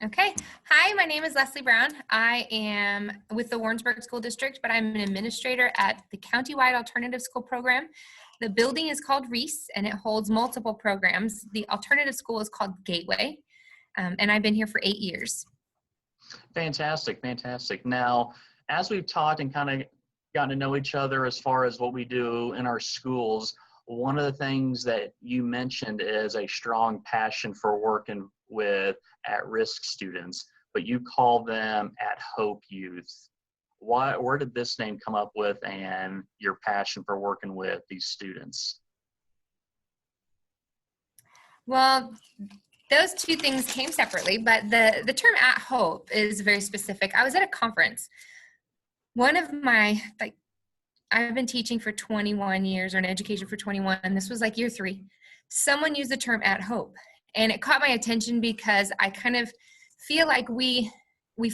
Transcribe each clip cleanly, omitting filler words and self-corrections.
Okay. Hi, my name is Leslie Brown. I am with the Warrensburg School District, but I'm an administrator at the Countywide Alternative School Program. The building is called Reese, and it holds multiple programs. The alternative school is called Gateway, and I've been here for 8 years. Fantastic, fantastic. Now, as we've talked and kind of gotten to know each other as far as what we do in our schools, one of the things that you mentioned is a strong passion for working with at-risk students, but you call them at Hope Youth. Where did this name come up with and your passion for working with these students? Well, those two things came separately, but the term at Hope is very specific. I was at a conference. One of my, I've been teaching for 21 years or in education for 21. This was like year 3. Someone used the term at Hope, and it caught my attention because I kind of feel like we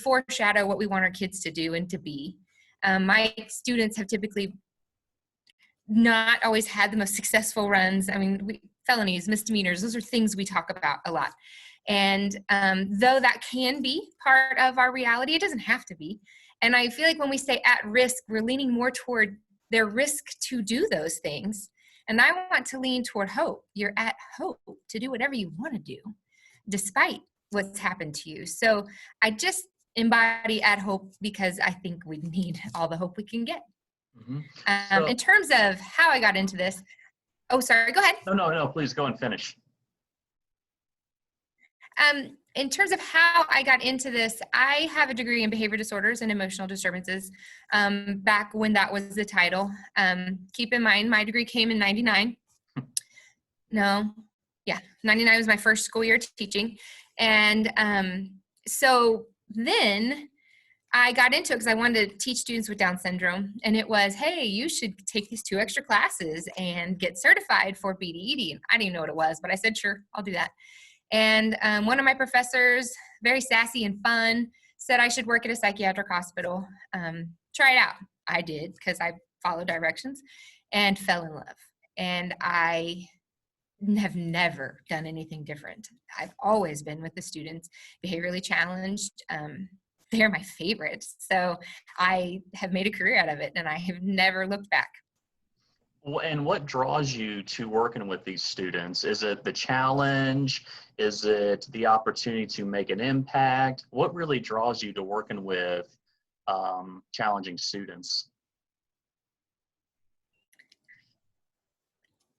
foreshadow what we want our kids to do and to be. My students have typically not always had the most successful runs. I mean, felonies, misdemeanors, those are things we talk about a lot. And though that can be part of our reality, it doesn't have to be. And I feel like when we say at risk, we're leaning more toward their risk to do those things. And I want to lean toward hope. You're at hope to do whatever you want to do, despite what's happened to you. So I just embody at hope because I think we need all the hope we can get. Mm-hmm. In terms of how I got into this, oh, sorry, go ahead. No, please go and finish. In terms of how I got into this, I have a degree in behavior disorders and emotional disturbances, back when that was the title. Keep in mind, my degree came in 99. 99 was my first school year teaching. And so then I got into it because I wanted to teach students with Down syndrome. And it was, hey, you should take these 2 extra classes and get certified for BDED. And I didn't even know what it was, but I said, sure, I'll do that. And one of my professors, very sassy and fun, said I should work at a psychiatric hospital. Try it out. I did because I followed directions and fell in love. And I have never done anything different. I've always been with the students, behaviorally challenged. They're my favorites. So I have made a career out of it, and I have never looked back. And what draws you to working with these students? Is it the challenge? Is it the opportunity to make an impact? What really draws you to working with challenging students?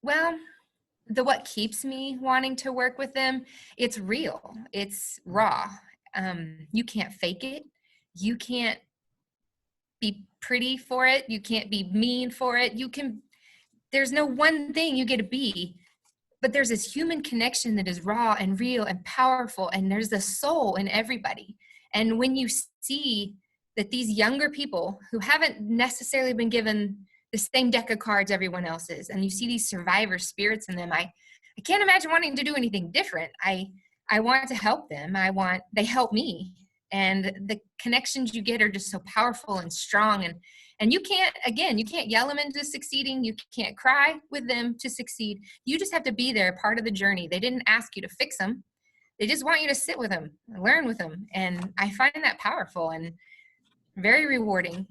Well, what keeps me wanting to work with them, it's real. It's raw. You can't fake it. You can't be pretty for it. You can't be mean for it. There's no one thing you get to be, but there's this human connection that is raw and real and powerful, and there's a soul in everybody. And when you see that these younger people who haven't necessarily been given the same deck of cards everyone else is, and you see these survivor spirits in them, I can't imagine wanting to do anything different. I want to help them. They help me. And the connections you get are just so powerful and strong. And you can't yell them into succeeding. You can't cry with them to succeed. You just have to be there, part of the journey. They didn't ask you to fix them. They just want you to sit with them, learn with them. And I find that powerful and very rewarding.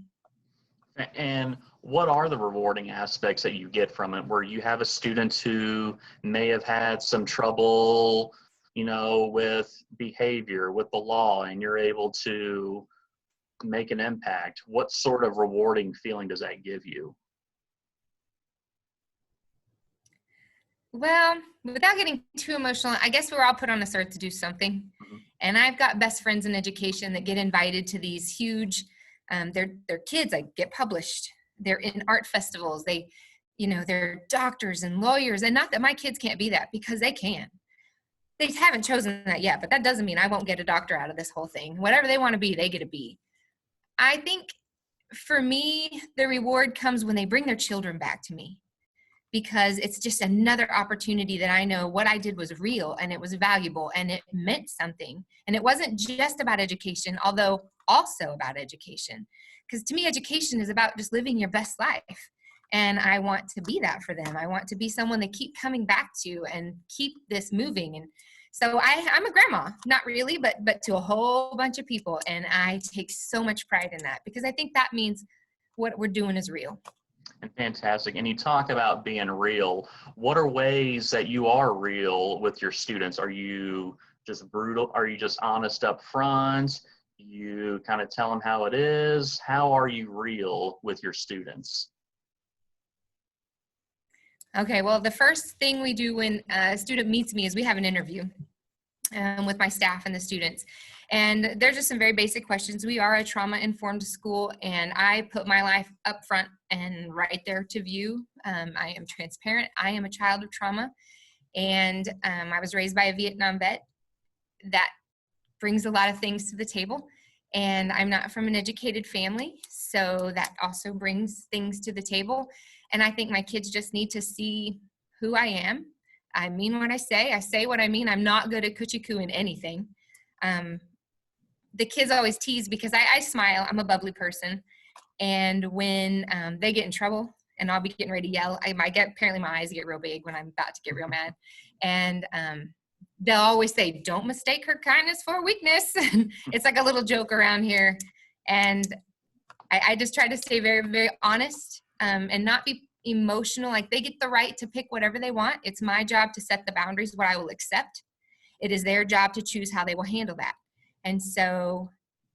And what are the rewarding aspects that you get from it, where you have a student who may have had some trouble, with behavior, with the law, and you're able to make an impact? What sort of rewarding feeling does that give you? Well, without getting too emotional, I guess we're all put on this earth to do something. Mm-hmm. And I've got best friends in education that get invited to these huge, their kids get published. They're in art festivals. They're doctors and lawyers. And not that my kids can't be that, because they can. They haven't chosen that yet, but that doesn't mean I won't get a doctor out of this whole thing. Whatever they want to be, they get to be. I think for me, the reward comes when they bring their children back to me, because it's just another opportunity that I know what I did was real and it was valuable and it meant something. And it wasn't just about education, although also about education. Because to me, education is about just living your best life. And I want to be that for them. I want to be someone they keep coming back to and keep this moving. And So I'm a grandma, not really, but to a whole bunch of people. And I take so much pride in that because I think that means what we're doing is real. And fantastic. And you talk about being real. What are ways that you are real with your students? Are you just brutal? Are you just honest up front? You kind of tell them how it is? How are you real with your students? Okay, well, the first thing we do when a student meets me is we have an interview with my staff and the students. And there's just some very basic questions. We are a trauma-informed school, and I put my life up front and right there to view. I am transparent. I am a child of trauma, and I was raised by a Vietnam vet. That brings a lot of things to the table. And I'm not from an educated family, so that also brings things to the table. And I think my kids just need to see who I am. I mean what I say what I mean. I'm not good at coochie-cooing anything. The kids always tease because I smile. I'm a bubbly person. And when they get in trouble and I'll be getting ready to yell, apparently my eyes get real big when I'm about to get real mad. And they'll always say, don't mistake her kindness for weakness. It's like a little joke around here. And I just try to stay very, very honest and not be emotional. Like, they get the right to pick whatever they want. It's my job to set the boundaries, what I will accept. It is their job to choose how they will handle that. And so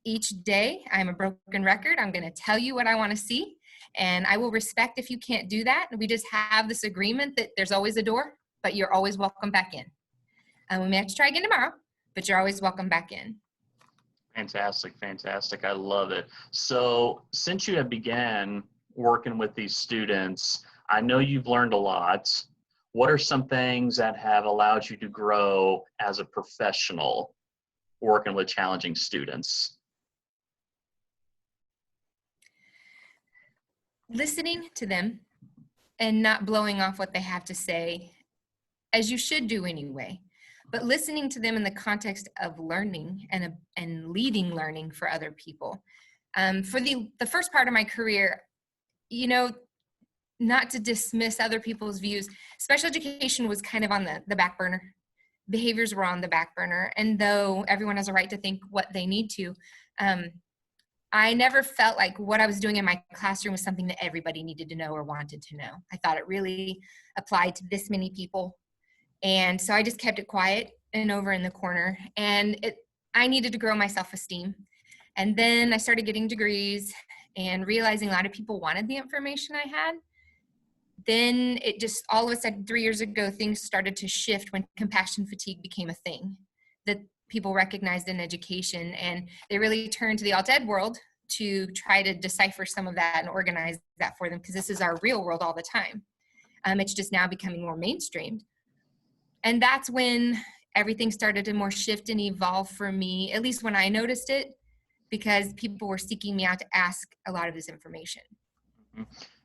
each day I'm a broken record. I'm going to tell you what I want to see. And I will respect if you can't do that. We just have this agreement that there's always a door, but you're always welcome back in. We may have to try again tomorrow, but you're always welcome back in. Fantastic, fantastic. I love it. So since you have began working with these students, I know you've learned a lot. What are some things that have allowed you to grow as a professional working with challenging students? Listening to them and not blowing off what they have to say, as you should do anyway, but listening to them in the context of learning and leading learning for other people. For the first part of my career, not to dismiss other people's views, special education was kind of on the back burner. Behaviors were on the back burner. And though everyone has a right to think what they need to, I never felt like what I was doing in my classroom was something that everybody needed to know or wanted to know. I thought it really applied to this many people. And so I just kept it quiet and over in the corner. And I needed to grow my self-esteem. And then I started getting degrees and realizing a lot of people wanted the information I had. Then it just, all of a sudden, 3 years ago, things started to shift when compassion fatigue became a thing that people recognized in education. And they really turned to the alt-ed world to try to decipher some of that and organize that for them, because this is our real world all the time. It's just now becoming more mainstreamed. And that's when everything started to more shift and evolve for me, at least when I noticed it, because people were seeking me out to ask a lot of this information.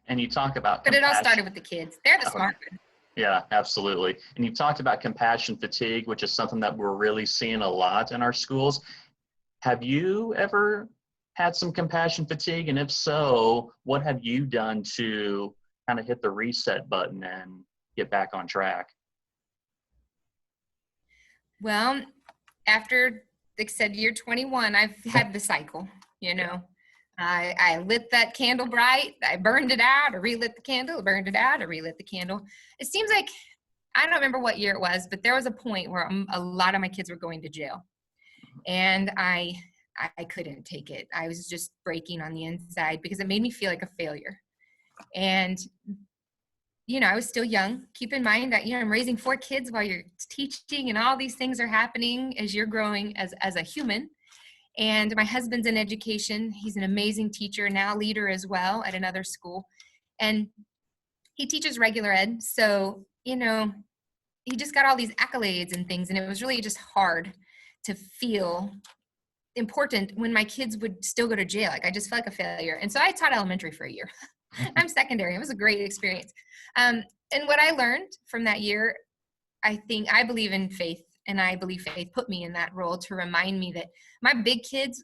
And you talk about But it all started with the kids. They're the smart ones. Yeah, absolutely. And you talked about compassion fatigue, which is something that we're really seeing a lot in our schools. Have you ever had some compassion fatigue? And if so, what have you done to kind of hit the reset button and get back on track? Well, after, like I said, year 21, I've had the cycle, I lit that candle bright, I burned it out, I relit the candle, burned it out, I relit the candle. It seems like, I don't remember what year it was, but there was a point where a lot of my kids were going to jail. And I couldn't take it. I was just breaking on the inside because it made me feel like a failure. And I was still young. Keep in mind that, I'm raising 4 kids while you're teaching, and all these things are happening as you're growing as a human. And my husband's in education. He's an amazing teacher, now leader as well at another school. And he teaches regular ed. So, he just got all these accolades and things. And it was really just hard to feel important when my kids would still go to jail. Like, I just felt like a failure. And so I taught elementary for a year. I'm secondary. It was a great experience. And what I learned from that year, I believe in faith, and I believe faith put me in that role to remind me that my big kids,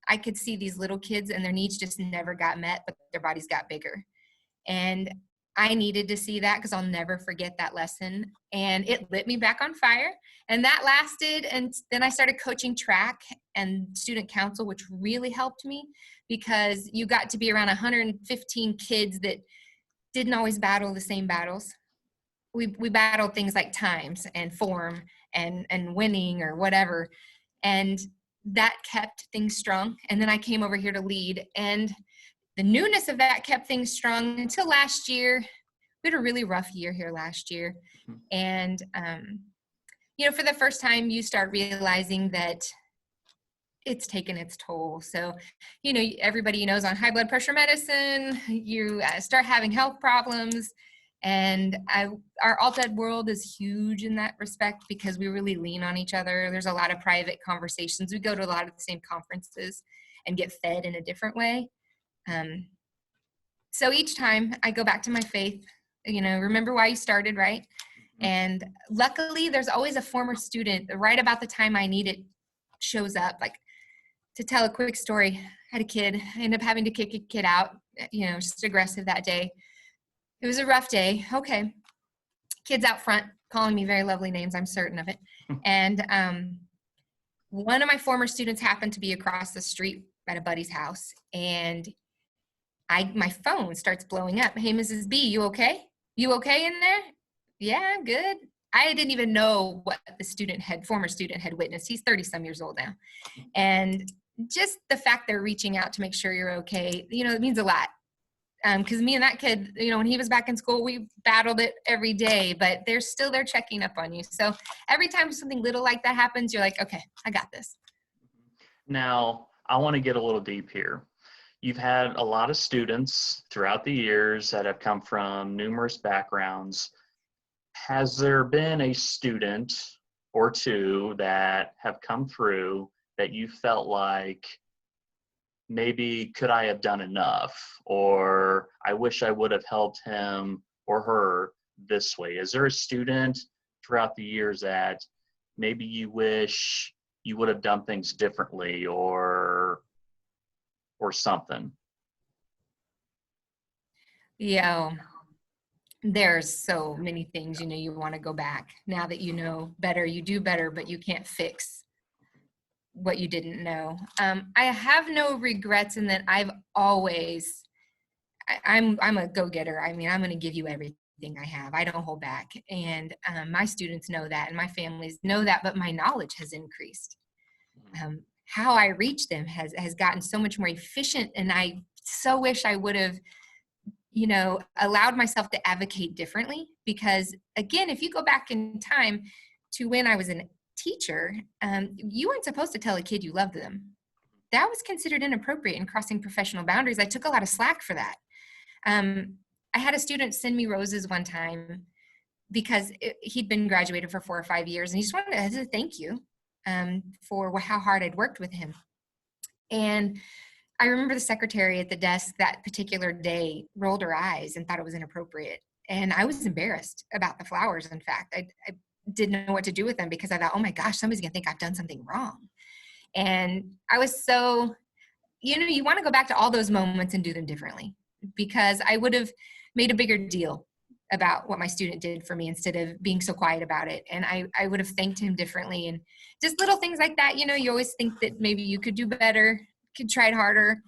I could see these little kids and their needs just never got met, but their bodies got bigger. And I needed to see that because I'll never forget that lesson. And it lit me back on fire. And that lasted. And then I started coaching track and student council, which really helped me because you got to be around 115 kids that didn't always battle the same battles. We battled things like times and form and winning or whatever. And that kept things strong. And then I came over here to lead. And the newness of that kept things strong until last year. We had a really rough year here last year. And, for the first time, you start realizing that it's taken its toll. So, everybody knows on high blood pressure medicine, you start having health problems. And our alt-ed world is huge in that respect because we really lean on each other. There's a lot of private conversations. We go to a lot of the same conferences and get fed in a different way. So each time I go back to my faith, remember why you started, right? And luckily there's always a former student right about the time I need it shows up. Like, to tell a quick story, I had a kid, I ended up having to kick a kid out, just aggressive that day. It was a rough day. Okay. Kids out front calling me very lovely names. I'm certain of it. And one of my former students happened to be across the street at a buddy's house. And my phone starts blowing up. Hey, Mrs. B, you okay? You okay in there? Yeah, good. I didn't even know what the former student had witnessed. He's 30 some years old now. And just the fact they're reaching out to make sure you're okay, it means a lot. Because me and that kid, when he was back in school, we battled it every day, but they're still there checking up on you. So every time something little like that happens, you're like, okay, I got this. Now, I want to get a little deep here. You've had a lot of students throughout the years that have come from numerous backgrounds. Has there been a student or two that have come through that you felt like, maybe could I have done enough, or I wish I would have helped him or her this way? Is there a student throughout the years that maybe you wish you would have done things differently or something? Yeah, there's so many things, you want to go back. Now that you know better, you do better, but you can't fix what you didn't know. I have no regrets in that I've always, I'm a go-getter. I mean, I'm going to give you everything I have. I don't hold back. And my students know that and my families know that, but my knowledge has increased. How I reach them has gotten so much more efficient. And I so wish I would have, allowed myself to advocate differently, because again, if you go back in time to when I was a teacher, you weren't supposed to tell a kid you loved them. That was considered inappropriate and crossing professional boundaries. I took a lot of slack for that. I had a student send me roses one time because he'd been graduated for 4 or 5 years, and he just wanted to thank you for how hard I'd worked with him. And I remember the secretary at the desk that particular day rolled her eyes and thought it was inappropriate. And I was embarrassed about the flowers. In fact, I didn't know what to do with them because I thought, oh my gosh, somebody's going to think I've done something wrong. And I was so, you want to go back to all those moments and do them differently, because I would have made a bigger deal about what my student did for me instead of being so quiet about it. And I would have thanked him differently. And just little things like that, you always think that maybe you could do better, could try harder.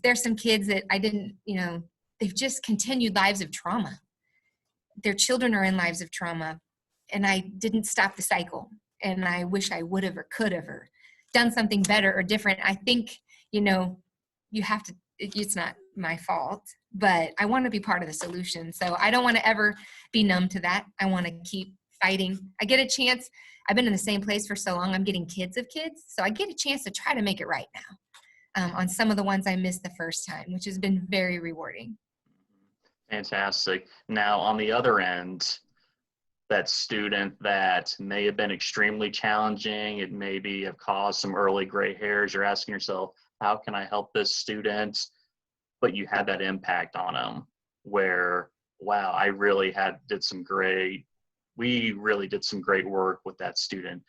There's some kids that I didn't, they've just continued lives of trauma. Their children are in lives of trauma, and I didn't stop the cycle. And I wish I would have or could have or done something better or different. I think, you have to, it's not my fault, but I want to be part of the solution. So I don't want to ever be numb to that. I want to keep fighting. I get a chance. I've been in the same place for so long. I'm getting kids of kids. So I get a chance to try to make it right now on some of the ones I missed the first time, which has been very rewarding. Fantastic. Now, on the other end, that student that may have been extremely challenging, it maybe have caused some early gray hairs, you're asking yourself, how can I help this student? But you had that impact on them where, wow, we really did some great work with that student.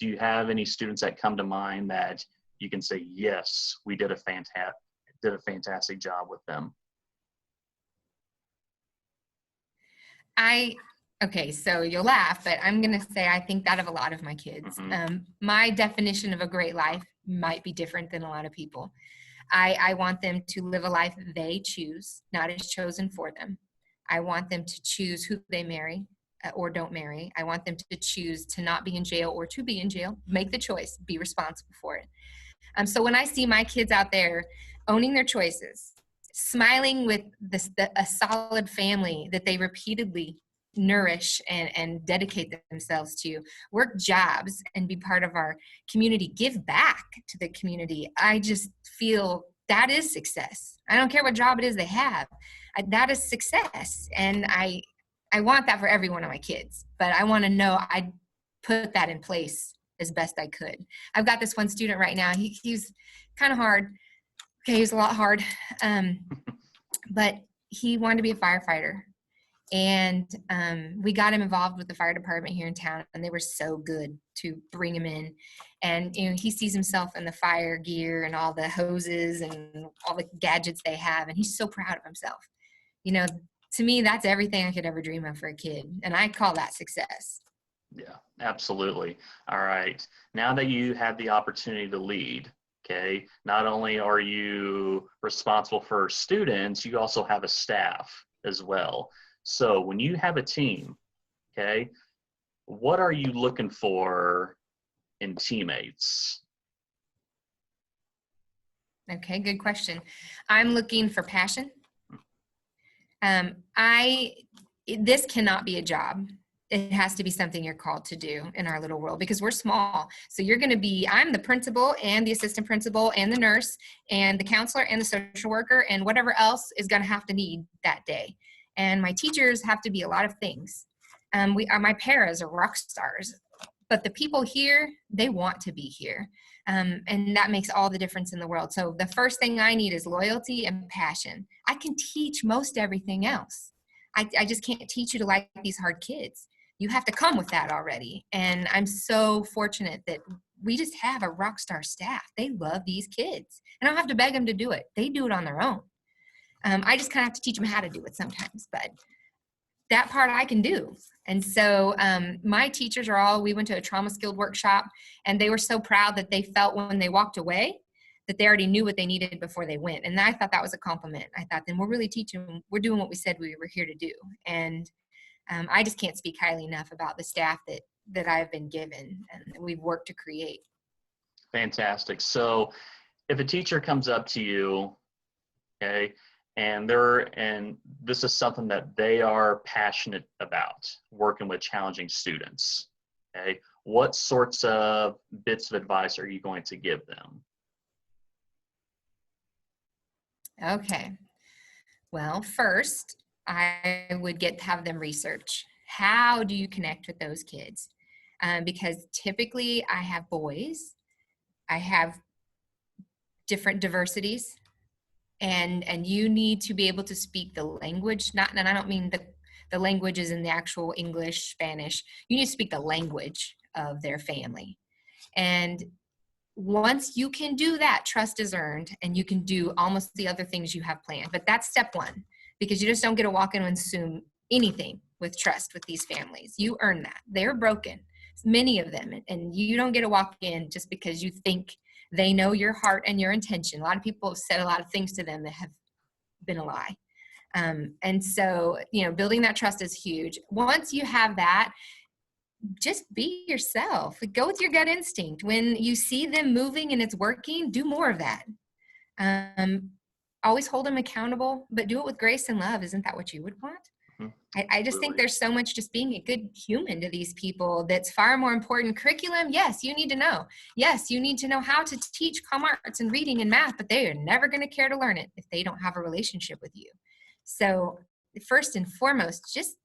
Do you have any students that come to mind that you can say, yes, we did a fantastic job with them? Okay, so you'll laugh, but I'm going to say I think that of a lot of my kids. Mm-hmm. My definition of a great life might be different than a lot of people. I want them to live a life they choose, not as chosen for them. I want them to choose who they marry or don't marry. I want them to choose to not be in jail or to be in jail. Make the choice, be responsible for it. So when I see my kids out there owning their choices, smiling with a solid family that they repeatedly nourish and dedicate themselves to, work jobs and be part of our community, give back to the community, I just feel that is success. I don't care what job it is they have. That is success. And I want that for every one of my kids, but I want to know I put that in place as best I could. I've got this one student right now. He's kind of hard. Okay, he's a lot hard, but he wanted to be a firefighter. And we got him involved with the fire department here in town, and they were so good to bring him in. And he sees himself in the fire gear and all the hoses and all the gadgets they have, and he's so proud of himself. To me, that's everything I could ever dream of for a kid, and I call that success. Yeah, absolutely. All right. Now that you have the opportunity to lead, okay, not only are you responsible for students, you also have a staff as well. So when you have a team, okay, what are you looking for in teammates? Okay, good question. I'm looking for passion. This cannot be a job. It has to be something you're called to do in our little world because we're small. So I'm the principal and the assistant principal and the nurse and the counselor and the social worker and whatever else is going to have to need that day. And my teachers have to be a lot of things. My paras are rock stars, but the people here, they want to be here. And that makes all the difference in the world. So the first thing I need is loyalty and passion. I can teach most everything else. I just can't teach you to like these hard kids. You have to come with that already. And I'm so fortunate that we just have a rock star staff. They love these kids. And I don't have to beg them to do it. They do it on their own. I just kind of have to teach them how to do it sometimes, but that part I can do. And so my teachers we went to a trauma skilled workshop, and they were so proud that they felt when they walked away that they already knew what they needed before they went. And I thought that was a compliment. I thought, then we're really teaching, we're doing what we said we were here to do. And I just can't speak highly enough about the staff that I've been given and that we've worked to create. Fantastic. So if a teacher comes up to you, okay, and this is something that they are passionate about, working with challenging students, okay, what sorts of bits of advice are you going to give them? Okay. Well, first, I would have them research. How do you connect with those kids? Because typically I have boys, I have different diversities, and you need to be able to speak the language. And I don't mean the languages in the actual English, Spanish. You need to speak the language of their family. And once you can do that, trust is earned, and you can do almost the other things you have planned. But that's step one, because you just don't get to walk in and assume anything with trust with these families. You earn that. They're broken, many of them, and you don't get to walk in just because you think they know your heart and your intention. A lot of people have said a lot of things to them that have been a lie. And so, building that trust is huge. Once you have that, just be yourself. Go with your gut instinct. When you see them moving and it's working, do more of that. Always hold them accountable, but do it with grace and love. Isn't that what you would want? I just think there's so much just being a good human to these people that's far more important. Curriculum, yes, you need to know. Yes, you need to know how to teach comm arts and reading and math, but they are never going to care to learn it if they don't have a relationship with you. So first and foremost, just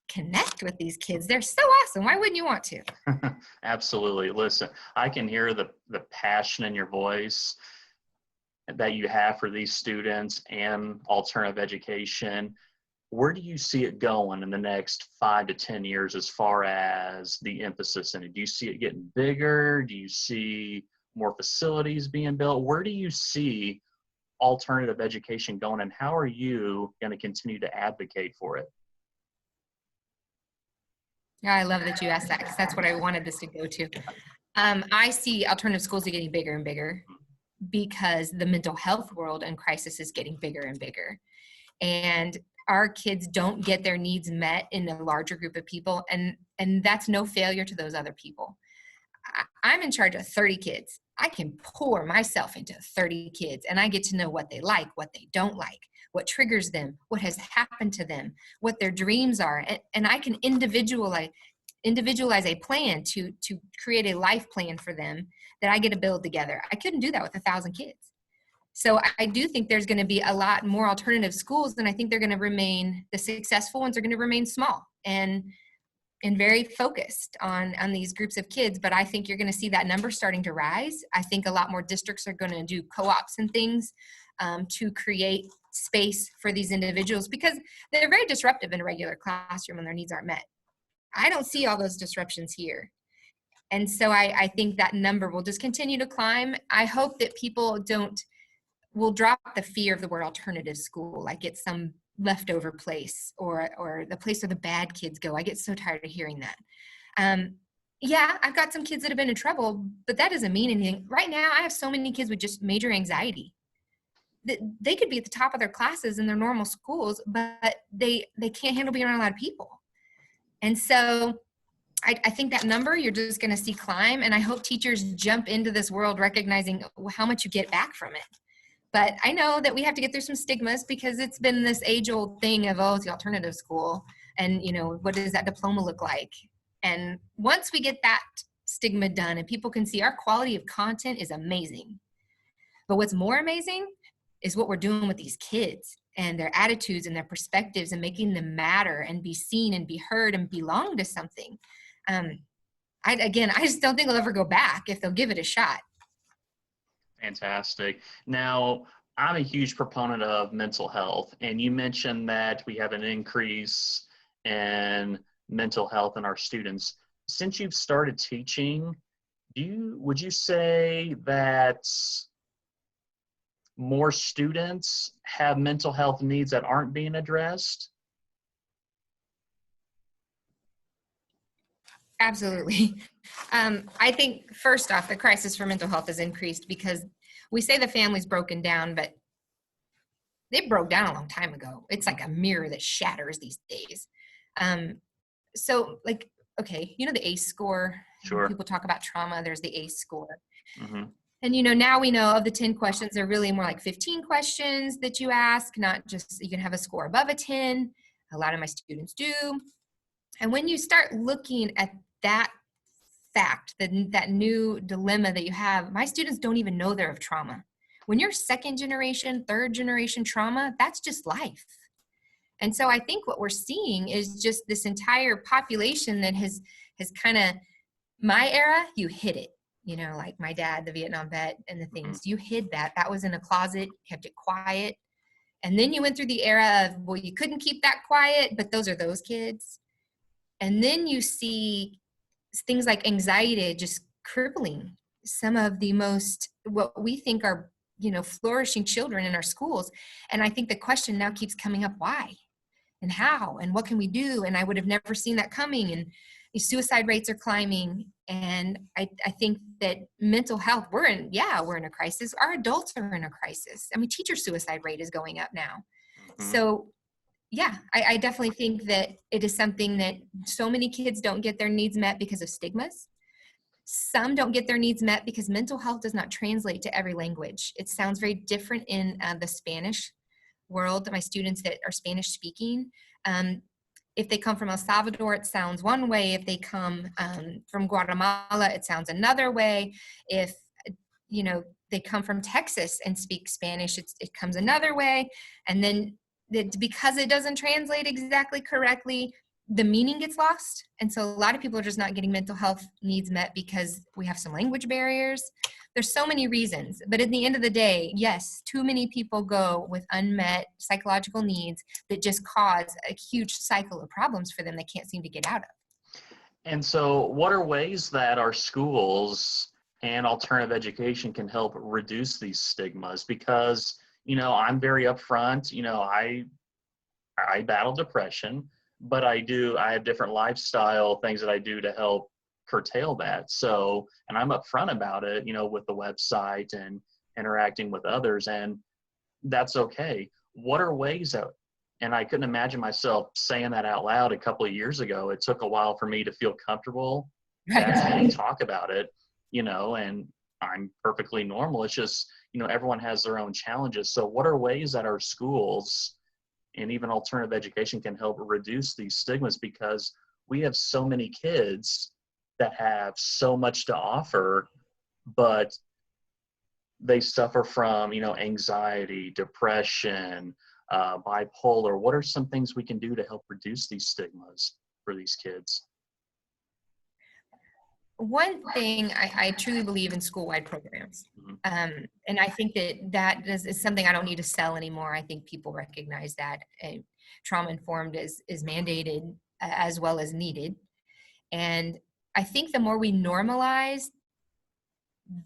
connect with these kids. They're so awesome. Why wouldn't you want to? Absolutely. Listen, I can hear the passion in your voice that you have for these students and alternative education. Where do you see it going in the next 5 to 10 years as far as the emphasis in it? Do you see it getting bigger? Do you see more facilities being built? Where do you see alternative education going, and how are you going to continue to advocate for it? Yeah, I love that you asked that because that's what I wanted this to go to. I see alternative schools are getting bigger and bigger because the mental health world and crisis is getting bigger and bigger. And our kids don't get their needs met in a larger group of people. And that's no failure to those other people. I'm in charge of 30 kids. I can pour myself into 30 kids and I get to know what they like, what they don't like, what triggers them, what has happened to them, what their dreams are. And I can individualize a plan to create a life plan for them that I get to build together. I couldn't do that with 1,000 kids. So I do think there's going to be a lot more alternative schools, and I think they're going to remain, the successful ones are going to remain small and very focused on these groups of kids. But I think you're going to see that number starting to rise. I think a lot more districts are going to do co-ops and things to create space for these individuals because they're very disruptive in a regular classroom when their needs aren't met. I don't see all those disruptions here. And so I think that number will just continue to climb. I hope that people will drop the fear of the word alternative school, like it's some leftover place or the place where the bad kids go. I get so tired of hearing that. Yeah, I've got some kids that have been in trouble, but that doesn't mean anything. Right now, I have so many kids with just major anxiety. They could be at the top of their classes in their normal schools, but they can't handle being around a lot of people. And so I think that number you're just going to see climb. And I hope teachers jump into this world recognizing how much you get back from it. But I know that we have to get through some stigmas because it's been this age-old thing of, oh, it's the alternative school. And, what does that diploma look like? And once we get that stigma done and people can see our quality of content is amazing. But what's more amazing is what we're doing with these kids and their attitudes and their perspectives and making them matter and be seen and be heard and belong to something. I just don't think they'll ever go back if they'll give it a shot. Fantastic. Now, I'm a huge proponent of mental health, and you mentioned that we have an increase in mental health in our students. Since you've started teaching, would you say that more students have mental health needs that aren't being addressed? Absolutely. I think first off, the crisis for mental health has increased because we say the family's broken down, but they broke down a long time ago. It's like a mirror that shatters these days. So like, okay, the ACE score. Sure. People talk about trauma. There's the ACE score. Mm-hmm. And now we know of the 10 questions, they're really more like 15 questions that you ask, not just you can have a score above a 10. A lot of my students do. And when you start looking at that fact, that new dilemma that you have, my students don't even know they're of trauma. When you're second generation, third generation trauma, that's just life. And so I think what we're seeing is just this entire population that has kind of, my era, you hid it. Like my dad, the Vietnam vet and the things, you hid that. That was in a closet, kept it quiet. And then you went through the era of, well, you couldn't keep that quiet, but those are those kids. And then you see things like anxiety just crippling some of the most, what we think are, flourishing children in our schools. And I think the question now keeps coming up, why and how and what can we do? And I would have never seen that coming. And the suicide rates are climbing. And I think that mental health, we're in a crisis. Our adults are in a crisis. I mean, teacher suicide rate is going up now. Mm-hmm. So yeah, I definitely think that it is something that so many kids don't get their needs met because of stigmas. Some don't get their needs met because mental health does not translate to every language. It sounds very different in the Spanish world. My students that are Spanish speaking, if they come from El Salvador, it sounds one way. If they come from Guatemala, it sounds another way. If, they come from Texas and speak Spanish, it comes another way. And then because it doesn't translate exactly correctly, the meaning gets lost. And so a lot of people are just not getting mental health needs met because we have some language barriers. There's so many reasons, but at the end of the day, yes, too many people go with unmet psychological needs that just cause a huge cycle of problems for them they can't seem to get out of. And so what are ways that our schools and alternative education can help reduce these stigmas? Because, I'm very upfront, I battle depression. but I have different lifestyle things that I do to help curtail that. So, and I'm upfront about it, with the website and interacting with others, and that's okay. What are ways that, and I couldn't imagine myself saying that out loud a couple of years ago. It took a while for me to feel comfortable to actually talk about it, and I'm perfectly normal. It's just, everyone has their own challenges. So what are ways that our schools and even alternative education can help reduce these stigmas? Because we have so many kids that have so much to offer, but they suffer from, anxiety, depression, bipolar. What are some things we can do to help reduce these stigmas for these kids? One thing I truly believe in school-wide programs. And I think is something I don't need to sell anymore. I think people recognize that trauma-informed is mandated as well as needed. And I think the more we normalize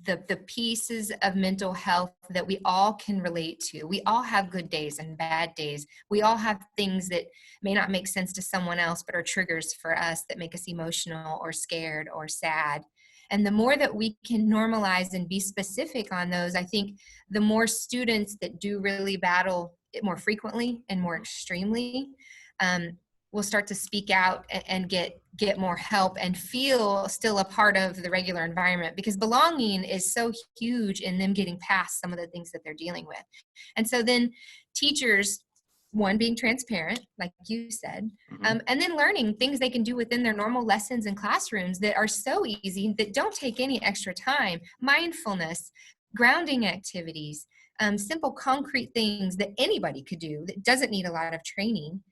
the pieces of mental health that we all can relate to. We all have good days and bad days. We all have things that may not make sense to someone else, but are triggers for us that make us emotional or scared or sad. And the more that we can normalize and be specific on those, I think the more students that do really battle it more frequently and more extremely, will start to speak out and get more help and feel still a part of the regular environment, because belonging is so huge in them getting past some of the things that they're dealing with. And so then teachers, one, being transparent, like you said, and then learning things they can do within their normal lessons and classrooms that are so easy, that don't take any extra time. Mindfulness, grounding activities, simple concrete things that anybody could do that doesn't need a lot of training,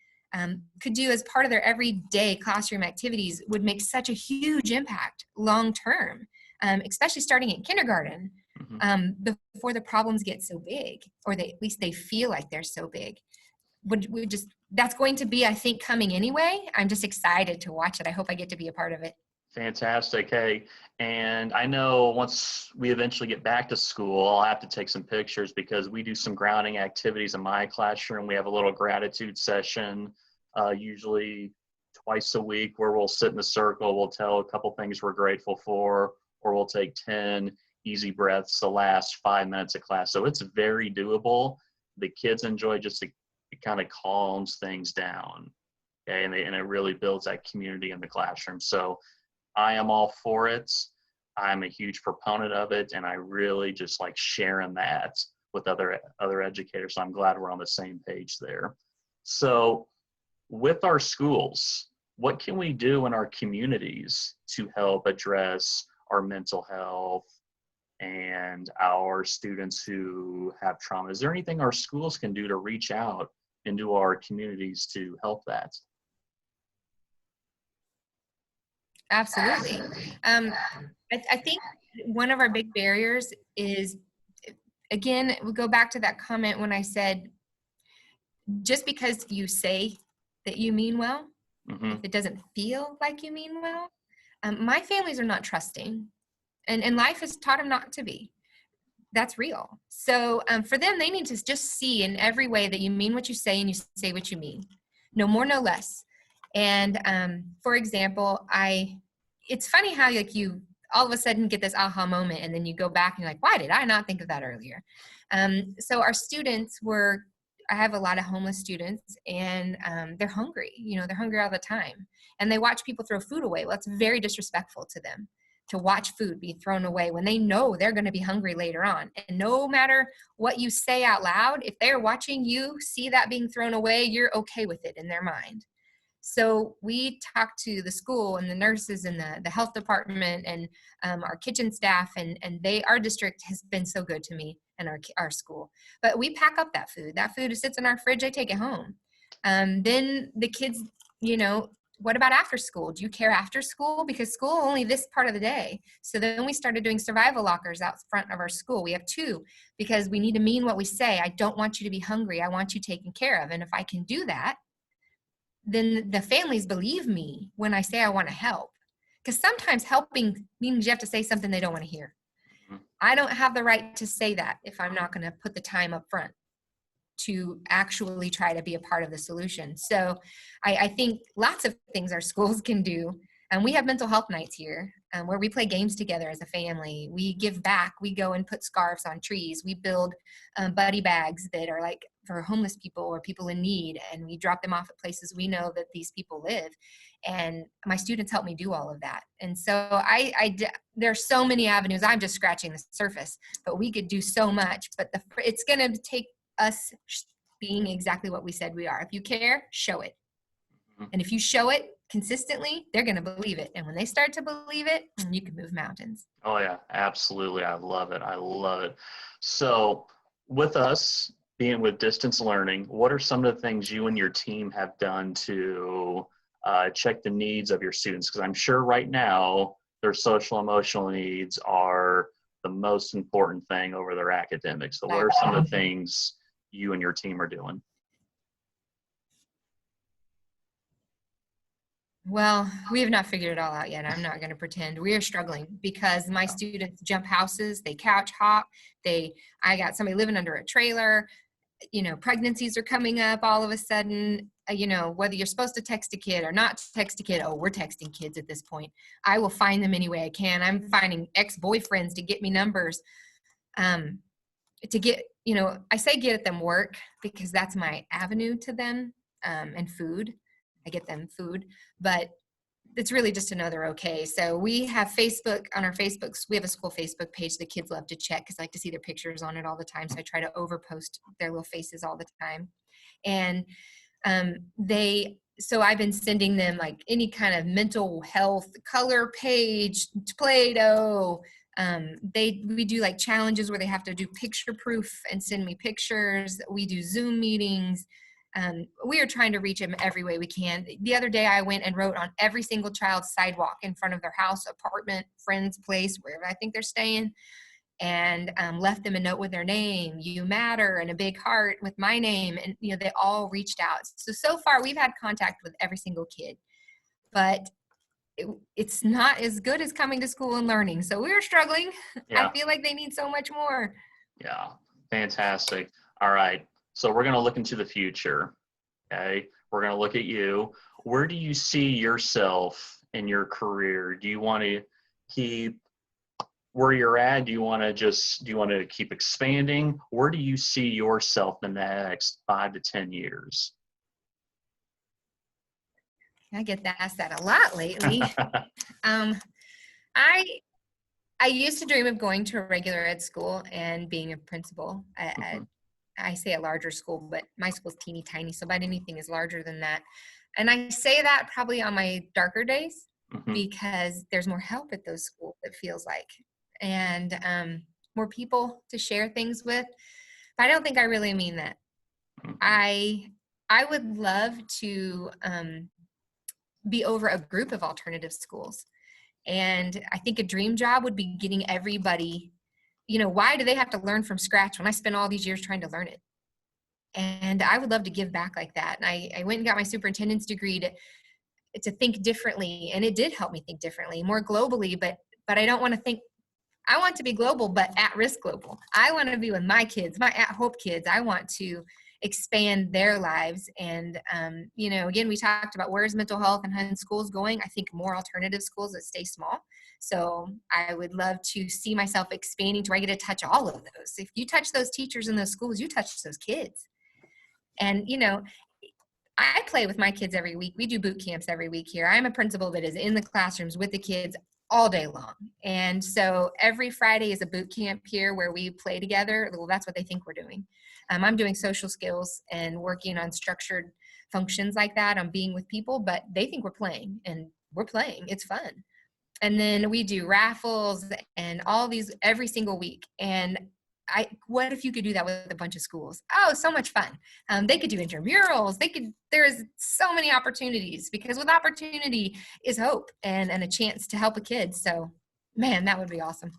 could do as part of their everyday classroom activities, would make such a huge impact long term, especially starting in kindergarten, before the problems get so big, or at least they feel like they're so big. That's going to be, I think, coming anyway. I'm just excited to watch it. I hope I get to be a part of it. Fantastic. Hey, and I know once we eventually get back to school, I'll have to take some pictures, because we do some grounding activities in my classroom. We have a little gratitude session, usually twice a week, where we'll sit in a circle. We'll tell a couple things we're grateful for, or we'll take 10 easy breaths the last 5 minutes of class. So it's very doable. The kids enjoy, just it kind of calms things down. Okay, and it really builds that community in the classroom. So I am all for it. I'm a huge proponent of it, and I really just like sharing that with other educators. So I'm glad we're on the same page there. So with our schools, what can we do in our communities to help address our mental health and our students who have trauma? Is there anything our schools can do to reach out into our communities to help that? Absolutely. I think one of our big barriers is, again, we go back to that comment when I said, just because you say that you mean well, if it doesn't feel like you mean well, my families are not trusting, and life has taught them not to be. That's real. So for them, they need to just see in every way that you mean what you say, and you say what you mean. No more, no less. And for example, it's funny how like you all of a sudden get this aha moment, and then you go back and you're like, why did I not think of that earlier? So our students I have a lot of homeless students, and they're hungry. They're hungry all the time, and they watch people throw food away. Well, it's very disrespectful to them to watch food be thrown away when they know they're going to be hungry later on. And no matter what you say out loud, if they're watching you see that being thrown away, you're okay with it in their mind. So we talked to the school and the nurses and the health department and our kitchen staff, and our district has been so good to me and our school. But we pack up that food. That food sits in our fridge. I take it home. Then the kids, what about after school? Do you care after school? Because school only this part of the day. So then we started doing survival lockers out front of our school. We have 2, because we need to mean what we say. I don't want you to be hungry. I want you taken care of. And if I can do that, then the families believe me when I say I want to help. Because sometimes helping means you have to say something they don't want to hear. I don't have the right to say that if I'm not going to put the time up front. to actually try to be a part of the solution. So I think lots of things our schools can do. And we have mental health nights here where we play games together as a family. We give back. We go and put scarves on trees. We build buddy bags that are like for homeless people or people in need. And we drop them off at places we know that these people live. And my students help me do all of that. And so there are so many avenues. I'm just scratching the surface, but we could do so much. But it's going to take us being exactly what we said we are. If you care, show it. And if you show it consistently, they're going to believe it. And when they start to believe it, you can move mountains. Oh yeah, absolutely. I love it. I love it. So with us being with distance learning, what are some of the things you and your team have done to check the needs of your students? Because I'm sure right now their social emotional needs are the most important thing over their academics. So what are some of the things you and your team are doing? Well, we have not figured it all out yet. I'm not going to pretend. We are struggling because my students jump houses, they couch hop, I got somebody living under a trailer, pregnancies are coming up all of a sudden, whether you're supposed to text a kid or not text a kid. Oh, we're texting kids at this point. I will find them any way I can. I'm finding ex-boyfriends to get me numbers, to get, I say get them work because that's my avenue to them, and food. I get them food, but it's really just another okay. So we have Facebook on our Facebooks. We have a school Facebook page the kids love to check because I like to see their pictures on it all the time. So I try to overpost their little faces all the time. And so I've been sending them like any kind of mental health color page, Play-Doh. We do like challenges where they have to do picture proof and send me pictures. We do Zoom meetings. We are trying to reach them every way we can. The other day I went and wrote on every single child's sidewalk in front of their house, apartment, friend's place, wherever I think they're staying, and left them a note with their name, you matter, and a big heart with my name. And, they all reached out. So far we've had contact with every single kid, but it's not as good as coming to school and learning. So we're struggling. Yeah. I feel like they need so much more. Yeah. Fantastic. All right. So we're going to look into the future. Okay. We're going to look at you. Where do you see yourself in your career? Do you want to keep where you're at? Do you want to keep expanding? Where do you see yourself in the next 5 to 10 years? I get asked that a lot lately. I used to dream of going to a regular ed school and being a principal. I say a larger school, but my school's teeny tiny, so about anything is larger than that. And I say that probably on my darker days because there's more help at those schools, it feels like, and more people to share things with. But I don't think I really mean that. I would love to be over a group of alternative schools. And I think a dream job would be getting everybody, why do they have to learn from scratch when I spent all these years trying to learn it? And I would love to give back like that. And I went and got my superintendent's degree to think differently. And it did help me think differently, more globally, but I don't want to think, I want to be global, but at risk global. I want to be with my kids, my at hope kids. I want to expand their lives. And, again, we talked about where's mental health and schools going. I think more alternative schools that stay small. So I would love to see myself expanding to where I get to touch all of those. If you touch those teachers in those schools, you touch those kids. And, I play with my kids every week. We do boot camps every week here. I'm a principal that is in the classrooms with the kids all day long. And so every Friday is a boot camp here where we play together. Well, that's what they think we're doing. I'm doing social skills and working on structured functions like that. I'm being with people, but they think we're playing, and we're playing. It's fun. And then we do raffles and all these every single week. And what if you could do that with a bunch of schools? Oh, so much fun. They could do intramurals. There's so many opportunities, because with opportunity is hope and a chance to help a kid. So, man, that would be awesome.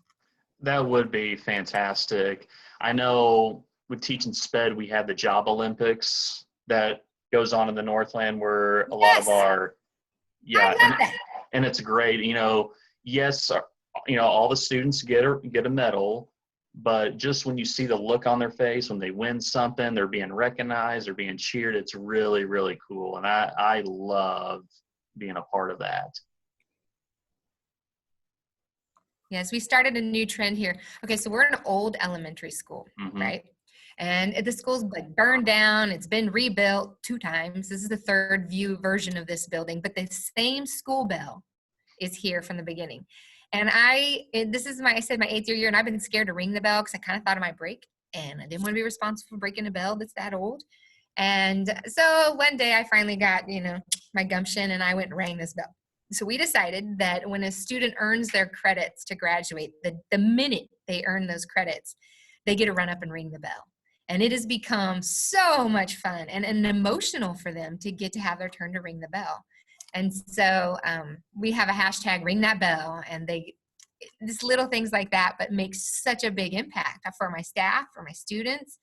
That would be fantastic. I know with Teaching SPED, we have the Job Olympics that goes on in the Northland where a lot of our, and it's great. Yes, all the students get a medal, but just when you see the look on their face, when they win something, they're being recognized, they're being cheered, it's really, really cool. And I love being a part of that. Yes, we started a new trend here. Okay, so we're in an old elementary school, Mm-hmm. right? And the school's like burned down. It's been rebuilt 2 times. This is the third view version of this building, but the same school bell is here from the beginning. And this is I said my 8th year, and I've been scared to ring the bell because I kind of thought it might break, and I didn't want to be responsible for breaking a bell that's that old. And so one day I finally got, my gumption, and I went and rang this bell. So we decided that when a student earns their credits to graduate, the minute they earn those credits, they get to run up and ring the bell. And it has become so much fun and emotional for them to get to have their turn to ring the bell. And so we have a hashtag ring that bell, and just little things like that, but makes such a big impact for my staff, for my students.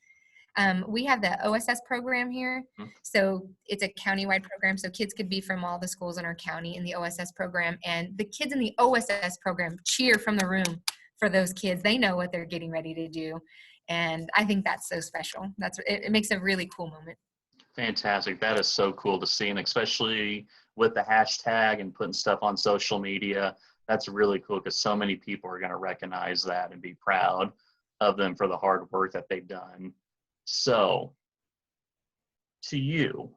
We have the OSS program here. So it's a countywide program. So kids could be from all the schools in our county in the OSS program. And the kids in the OSS program cheer from the room for those kids. They know what they're getting ready to do. And I think that's so special. It makes a really cool moment. Fantastic. That is so cool to see. And especially with the hashtag and putting stuff on social media, that's really cool because so many people are going to recognize that and be proud of them for the hard work that they've done. So, to you,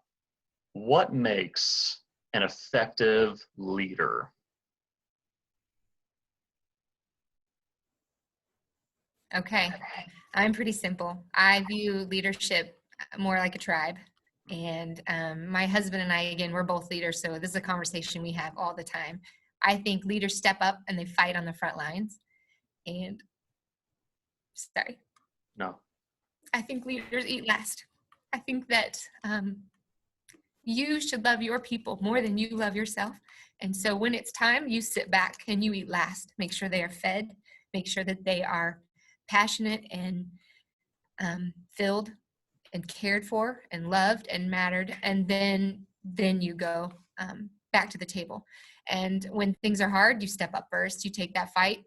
what makes an effective leader? Okay, I'm pretty simple. I view leadership more like a tribe. And my husband and I, again, we're both leaders, so this is a conversation we have all the time. I think leaders step up and they fight on the front lines. And, sorry. No. I think leaders eat last. I think that you should love your people more than you love yourself. And so when it's time, you sit back and you eat last. Make sure they are fed. Make sure that they are passionate and filled and cared for and loved and mattered. And then you go back to the table. And when things are hard, you step up first. You take that fight.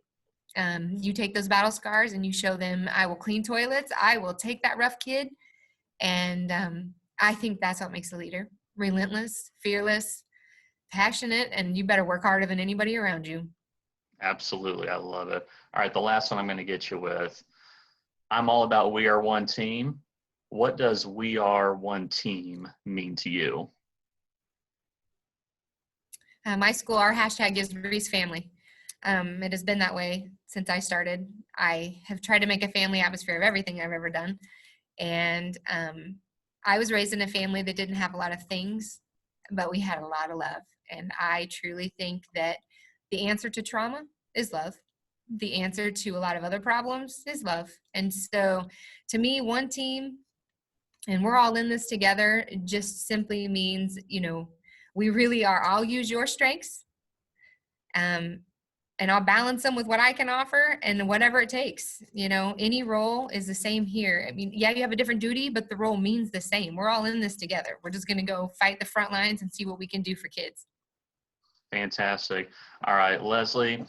You take those battle scars and you show them, I will clean toilets. I will take that rough kid. And I think that's what makes a leader. Relentless, fearless, passionate, and you better work harder than anybody around you. Absolutely. I love it. All right. The last one I'm going to get you with. I'm all about we are one team. What does we are one team mean to you? My school, our hashtag is Reese Family. It has been that way since I started. I have tried to make a family atmosphere of everything I've ever done. And I was raised in a family that didn't have a lot of things, but we had a lot of love. And I truly think that the answer to trauma is love. The answer to a lot of other problems is love. And so to me, one team, and we're all in this together, just simply means, we really are. I'll use your strengths. And I'll balance them with what I can offer and whatever it takes. Any role is the same here. I mean, yeah, you have a different duty, but the role means the same. We're all in this together. We're just going to go fight the front lines and see what we can do for kids. Fantastic. All right, Leslie,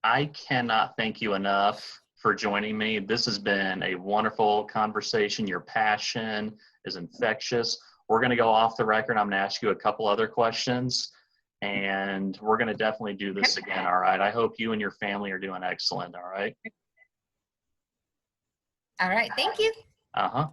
I cannot thank you enough for joining me. This has been a wonderful conversation. Your passion is infectious. We're going to go off the record. I'm going to ask you a couple other questions. And we're going to definitely do this again, all right? I hope you and your family are doing excellent, all right? All right, thank you. Uh-huh.